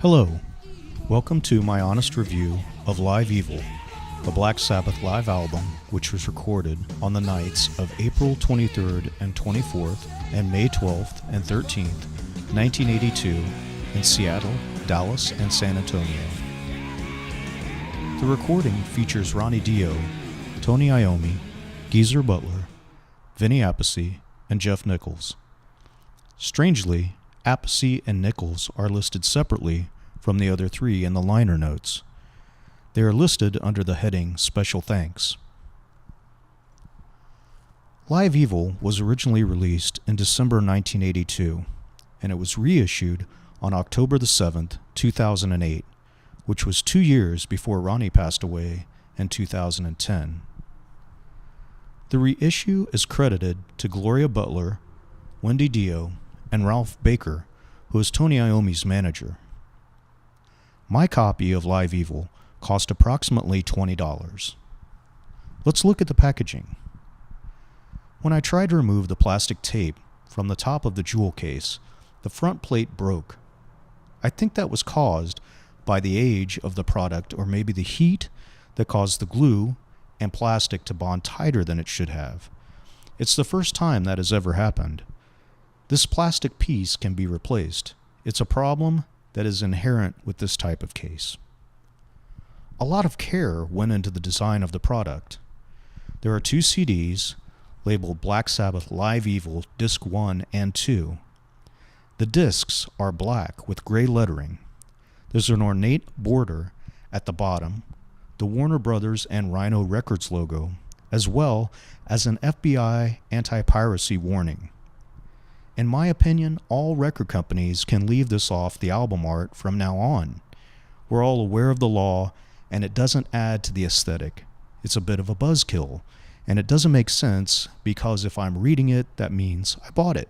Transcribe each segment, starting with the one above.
Hello, welcome to my honest review of Live Evil, the Black Sabbath Live album, which was recorded on the nights of April 23rd and 24th and May 12th and 13th, 1982 in Seattle, Dallas, and San Antonio. The recording features Ronnie Dio, Tony Iommi, Geezer Butler, Vinny Appice, and Jeff Nichols. Strangely, Appice and Nichols are listed separately from the other three in the liner notes. They are listed under the heading Special Thanks. Live Evil was originally released in December 1982, and it was reissued on October the 7th, 2008, which was 2 years before Ronnie passed away in 2010. The reissue is credited to Gloria Butler, Wendy Dio, and Ralph Baker, who is Tony Iommi's manager. My copy of Live Evil cost approximately $20. Let's look at the packaging. When I tried to remove the plastic tape from the top of the jewel case, the front plate broke. I think that was caused by the age of the product, or maybe the heat that caused the glue and plastic to bond tighter than it should have. It's the first time that has ever happened. This plastic piece can be replaced. It's a problem that is inherent with this type of case. A lot of care went into the design of the product. There are 2 CDs labeled Black Sabbath Live Evil Disc 1 and 2. The discs are black with gray lettering. There's an ornate border at the bottom, the Warner Brothers and Rhino Records logo, as well as an FBI anti-piracy warning. In my opinion, all record companies can leave this off the album art from now on. We're all aware of the law, and it doesn't add to the aesthetic. It's a bit of a buzzkill, and it doesn't make sense because if I'm reading it, that means I bought it.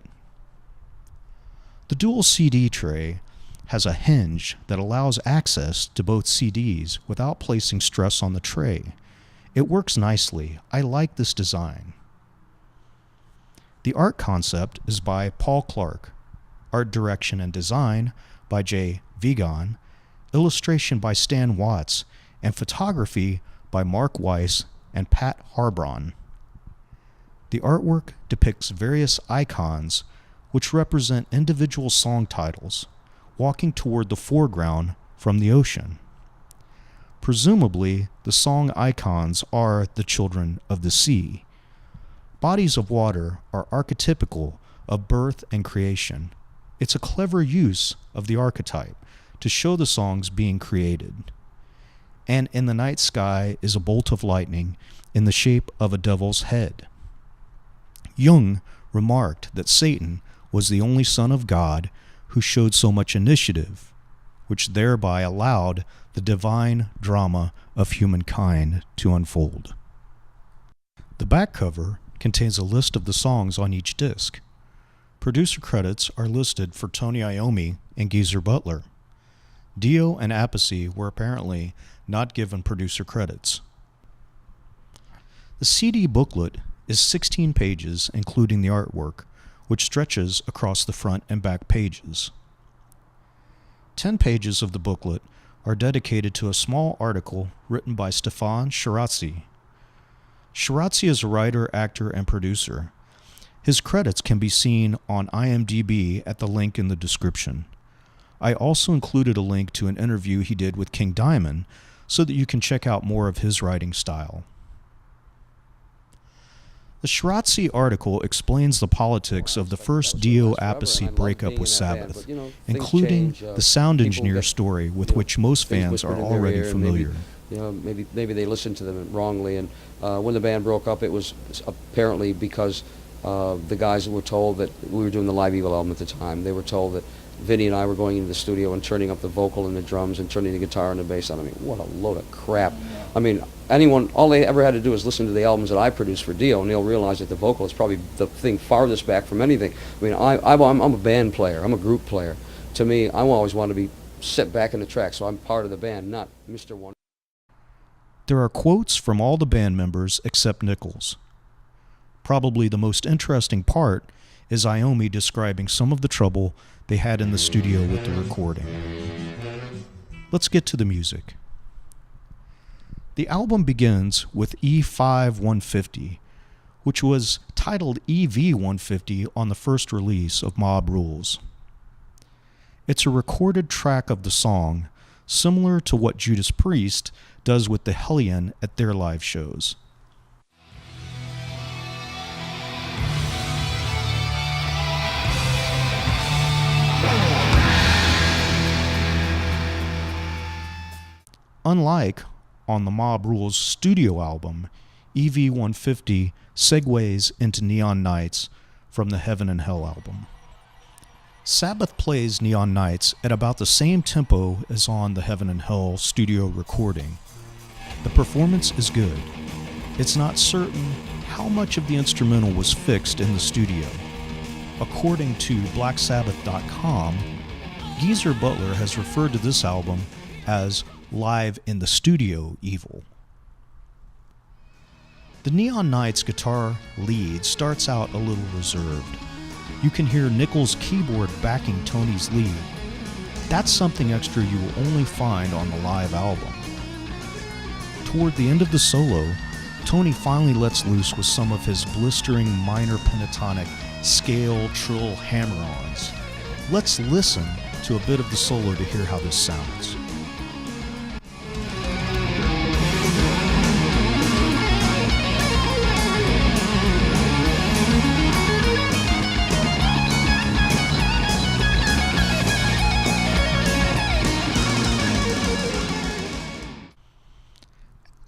The dual CD tray has a hinge that allows access to both CDs without placing stress on the tray. It works nicely. I like this design. The art concept is by Paul Clark, art direction and design by Jay Vigan, illustration by Stan Watts, and photography by Mark Weiss and Pat Harbron. The artwork depicts various icons which represent individual song titles walking toward the foreground from the ocean. Presumably, the song icons are the children of the sea. Bodies of water are archetypical of birth and creation. It's a clever use of the archetype to show the songs being created. And in the night sky is a bolt of lightning in the shape of a devil's head. Jung remarked that Satan was the only son of God who showed so much initiative, which thereby allowed the divine drama of humankind to unfold. The back cover contains a list of the songs on each disc. Producer credits are listed for Tony Iommi and Geezer Butler. Dio and Appice were apparently not given producer credits. The CD booklet is 16 pages, including the artwork, which stretches across the front and back pages. 10 pages of the booklet are dedicated to a small article written by Stefan Shirazzi. Shirazzi is a writer, actor, and producer. His credits can be seen on IMDb at the link in the description. I also included a link to an interview he did with King Diamond so that you can check out more of his writing style. The Shirazzi article explains the politics of the first Dio Appice breakup with Sabbath, including the sound engineer story with which most fans are already familiar. Maybe they listened to them wrongly, and when the band broke up, it was apparently because the guys were told that we were doing the Live Evil album at the time. They were told that Vinny and I were going into the studio and turning up the vocal and the drums and turning the guitar and the bass on. I mean, what a load of crap. I mean, all they ever had to do is listen to the albums that I produced for Dio, and they'll realize that the vocal is probably the thing farthest back from anything. I mean, I'm a band player. I'm a group player. To me, I always want to be set back in the track, so I'm part of the band, not Mr. One. There are quotes from all the band members except Nichols. Probably the most interesting part is Iommi describing some of the trouble they had in the studio with the recording. Let's get to the music. The album begins with E5 150, which was titled EV 150 on the first release of Mob Rules. It's a recorded track of the song, similar to what Judas Priest does with the Hellion at their live shows. Unlike on the Mob Rules studio album, EV 150 segues into Neon Nights from the Heaven and Hell album. Sabbath plays Neon Nights at about the same tempo as on the Heaven and Hell studio recording. The performance is good. It's not certain how much of the instrumental was fixed in the studio. According to BlackSabbath.com, Geezer Butler has referred to this album as Live in the Studio Evil. The Neon Nights guitar lead starts out a little reserved. You can hear Nickel's keyboard backing Tony's lead. That's something extra you will only find on the live album. Toward the end of the solo, Tony finally lets loose with some of his blistering minor pentatonic scale trill hammer-ons. Let's listen to a bit of the solo to hear how this sounds.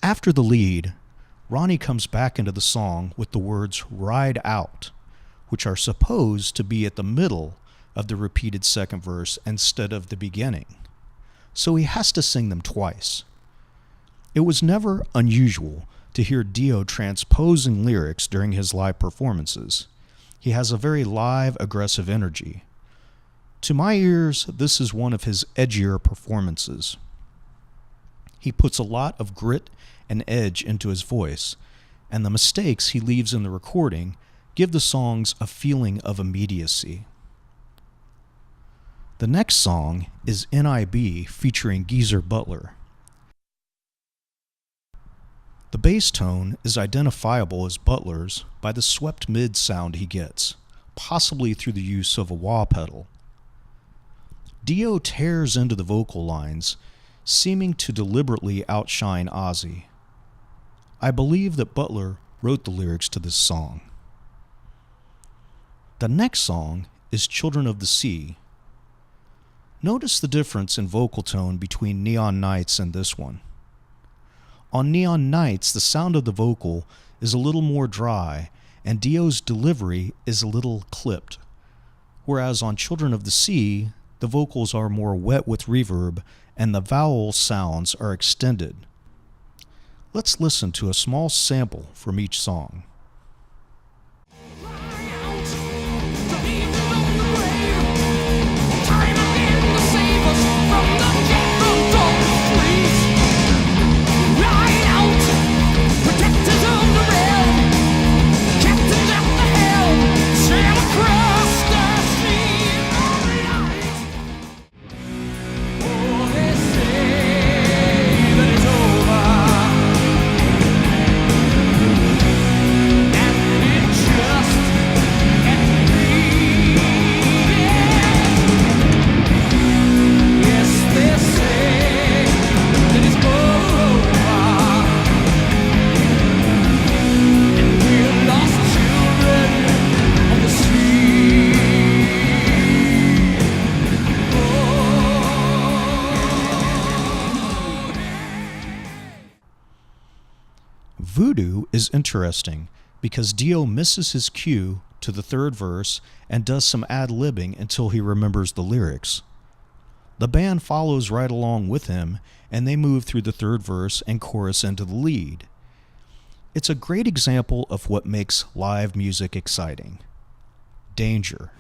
After the lead, Ronnie comes back into the song with the words "ride out," which are supposed to be at the middle of the repeated second verse instead of the beginning. So he has to sing them twice. It was never unusual to hear Dio transposing lyrics during his live performances. He has a very live, aggressive energy. To my ears, this is one of his edgier performances. He puts a lot of grit and edge into his voice, and the mistakes he leaves in the recording give the songs a feeling of immediacy. The next song is NIB featuring Geezer Butler. The bass tone is identifiable as Butler's by the swept mid sound he gets, possibly through the use of a wah pedal. Dio tears into the vocal lines, seeming to deliberately outshine Ozzy. I believe that Butler wrote the lyrics to this song. The next song is Children of the Sea. Notice the difference in vocal tone between Neon Nights and this one. On Neon Nights, the sound of the vocal is a little more dry, and Dio's delivery is a little clipped, whereas on Children of the Sea, the vocals are more wet with reverb and the vowel sounds are extended. Let's listen to a small sample from each song. Voodoo is interesting because Dio misses his cue to the third verse and does some ad-libbing until he remembers the lyrics. The band follows right along with him, and they move through the third verse and chorus into the lead. It's a great example of what makes live music exciting. Danger.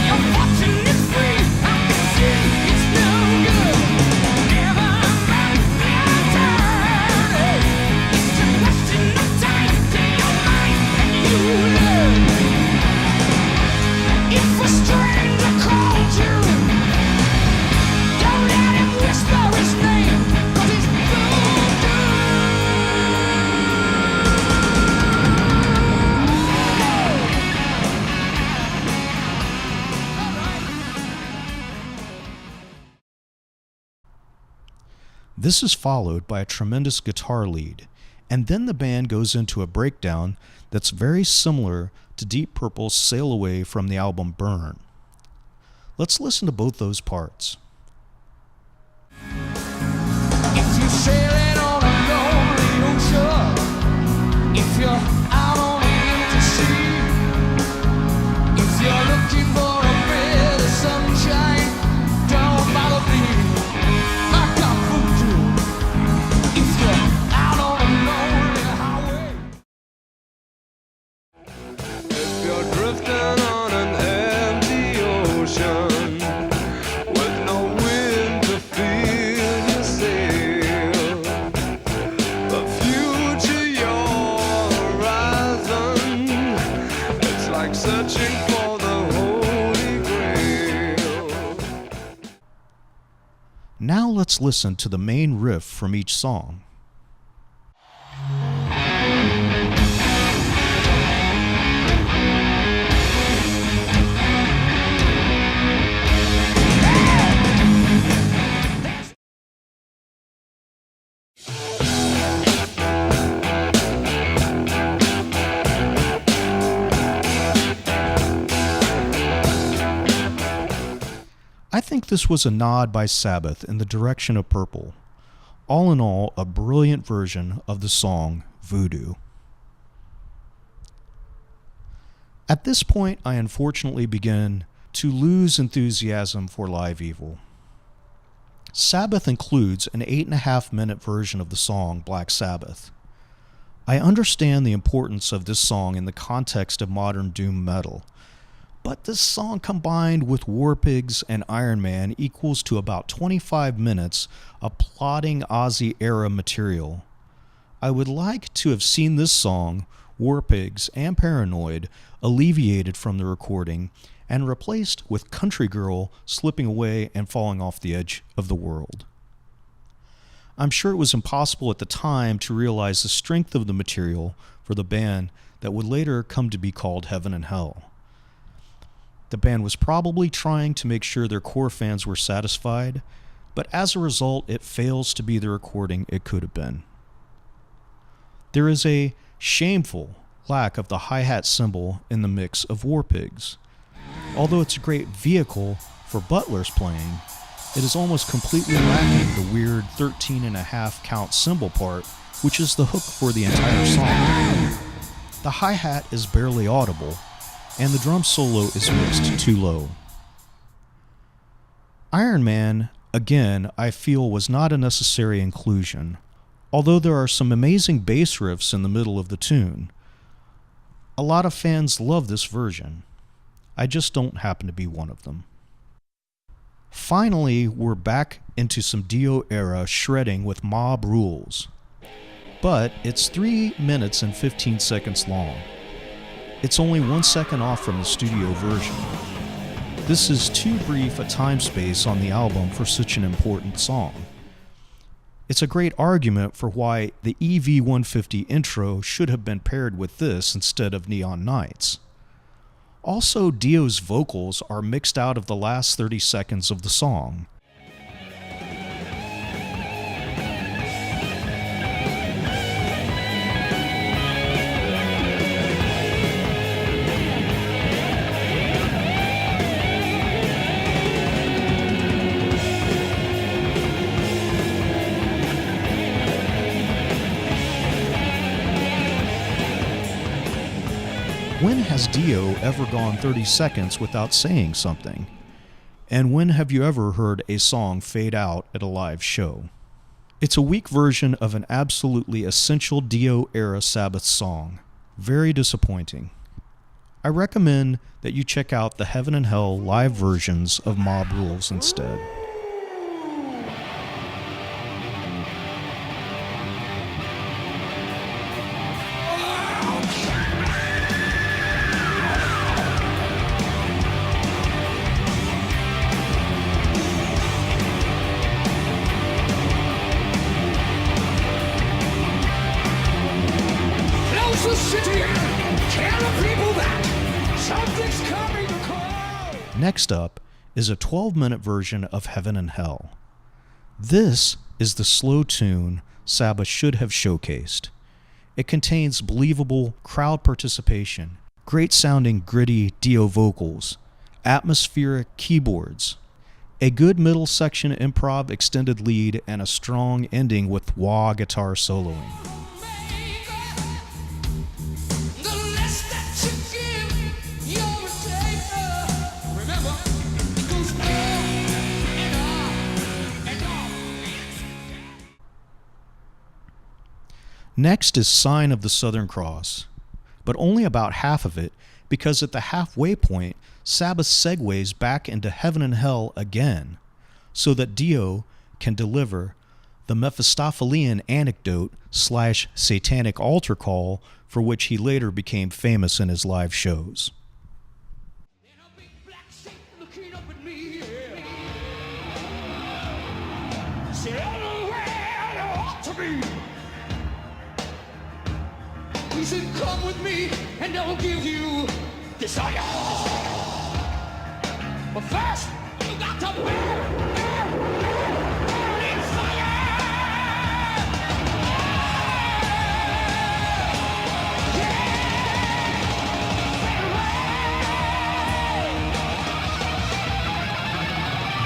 Your This is followed by a tremendous guitar lead, and then the band goes into a breakdown that's very similar to Deep Purple's Sail Away from the album Burn. Let's listen to both those parts. If you're sailing on a lonely ocean, if you're out on an empty sea, if you're looking for a bit of sunshine, don't bother me, like I'm fooled. If you're out on a lonely highway, if you're drifting on an empty ocean with no wind to feel your sail, the future your horizon, it's like searching for the Holy Grail. Now let's listen to the main riff from each song. I think this was a nod by Sabbath in the direction of Purple. All in all, a brilliant version of the song Voodoo. At this point, I unfortunately begin to lose enthusiasm for Live Evil. Sabbath includes an 8.5-minute version of the song Black Sabbath. I understand the importance of this song in the context of modern doom metal, but this song combined with War Pigs and Iron Man equals to about 25 minutes of plodding Ozzy-era material. I would like to have seen this song, War Pigs and Paranoid, alleviated from the recording and replaced with Country Girl slipping away and falling off the edge of the world. I'm sure it was impossible at the time to realize the strength of the material for the band that would later come to be called Heaven and Hell. The band was probably trying to make sure their core fans were satisfied, but as a result, it fails to be the recording it could have been. There is a shameful lack of the hi-hat cymbal in the mix of War Pigs. Although it's a great vehicle for Butler's playing, it is almost completely lacking the weird 13.5 count cymbal part, which is the hook for the entire song. The hi-hat is barely audible, and the drum solo is mixed too low. Iron Man, again, I feel was not a necessary inclusion, although there are some amazing bass riffs in the middle of the tune. A lot of fans love this version. I just don't happen to be one of them. Finally, we're back into some Dio era shredding with Mob Rules, but it's 3 minutes and 15 seconds long. It's only 1 second off from the studio version. This is too brief a time space on the album for such an important song. It's a great argument for why the EV-150 intro should have been paired with this instead of Neon Nights. Also, Dio's vocals are mixed out of the last 30 seconds of the song. When has Dio ever gone 30 seconds without saying something? And when have you ever heard a song fade out at a live show? It's a weak version of an absolutely essential Dio-era Sabbath song. Very disappointing. I recommend that you check out the Heaven and Hell live versions of Mob Rules instead. Next up is a 12-minute version of Heaven and Hell. This is the slow tune Sabbath should have showcased. It contains believable crowd participation, great-sounding gritty Dio vocals, atmospheric keyboards, a good middle section improv extended lead, and a strong ending with wah guitar soloing. Next is Sign of the Southern Cross, but only about half of it, because at the halfway point, Sabbath segues back into Heaven and Hell again, so that Dio can deliver the Mephistophelian anecdote / satanic altar call for which he later became famous in his live shows. He said, come with me and I'll give you desire. But first, you got to burn in fire.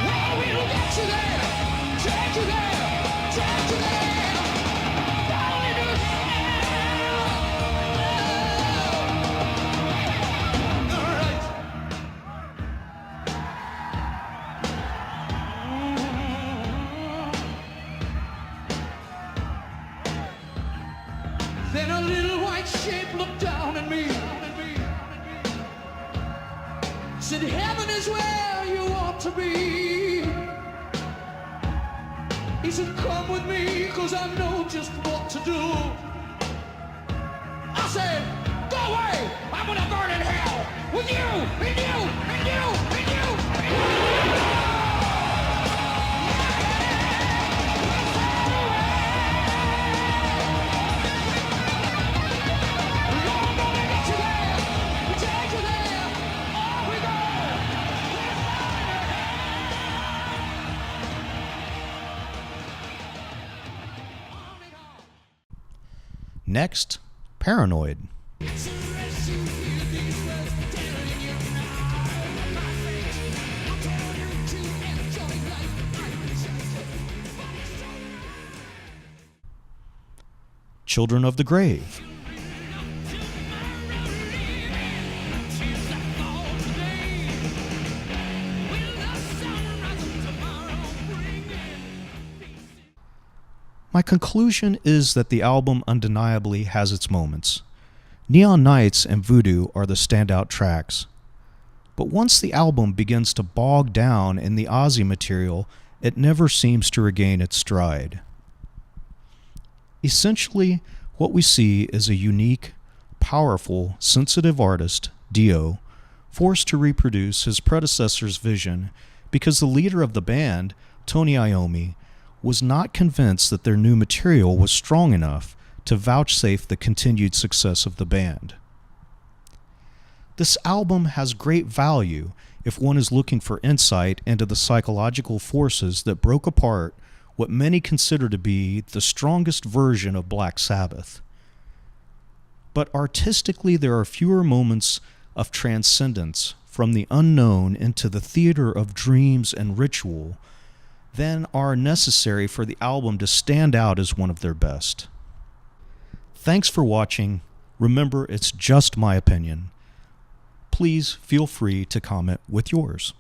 Well, we'll get you there. Take you there. Take you there. Down into hell. All right. Then a little white shape looked down at me. Said, heaven is where you ought to be. He said, come with me, cause I know just what to do. I said, go away, I'm gonna burn in hell with you, and you, and you, and you, and you. I'm gonna get you there, take you there, off we go. Next, Paranoid. Children of the Grave. My conclusion is that the album undeniably has its moments. Neon Nights and Voodoo are the standout tracks. But once the album begins to bog down in the Ozzy material, it never seems to regain its stride. Essentially, what we see is a unique, powerful, sensitive artist, Dio, forced to reproduce his predecessor's vision because the leader of the band, Tony Iommi, was not convinced that their new material was strong enough to vouchsafe the continued success of the band. This album has great value if one is looking for insight into the psychological forces that broke apart what many consider to be the strongest version of Black Sabbath. But artistically, there are fewer moments of transcendence from the unknown into the theater of dreams and ritual than are necessary for the album to stand out as one of their best. Thanks for watching. Remember, it's just my opinion. Please feel free to comment with yours.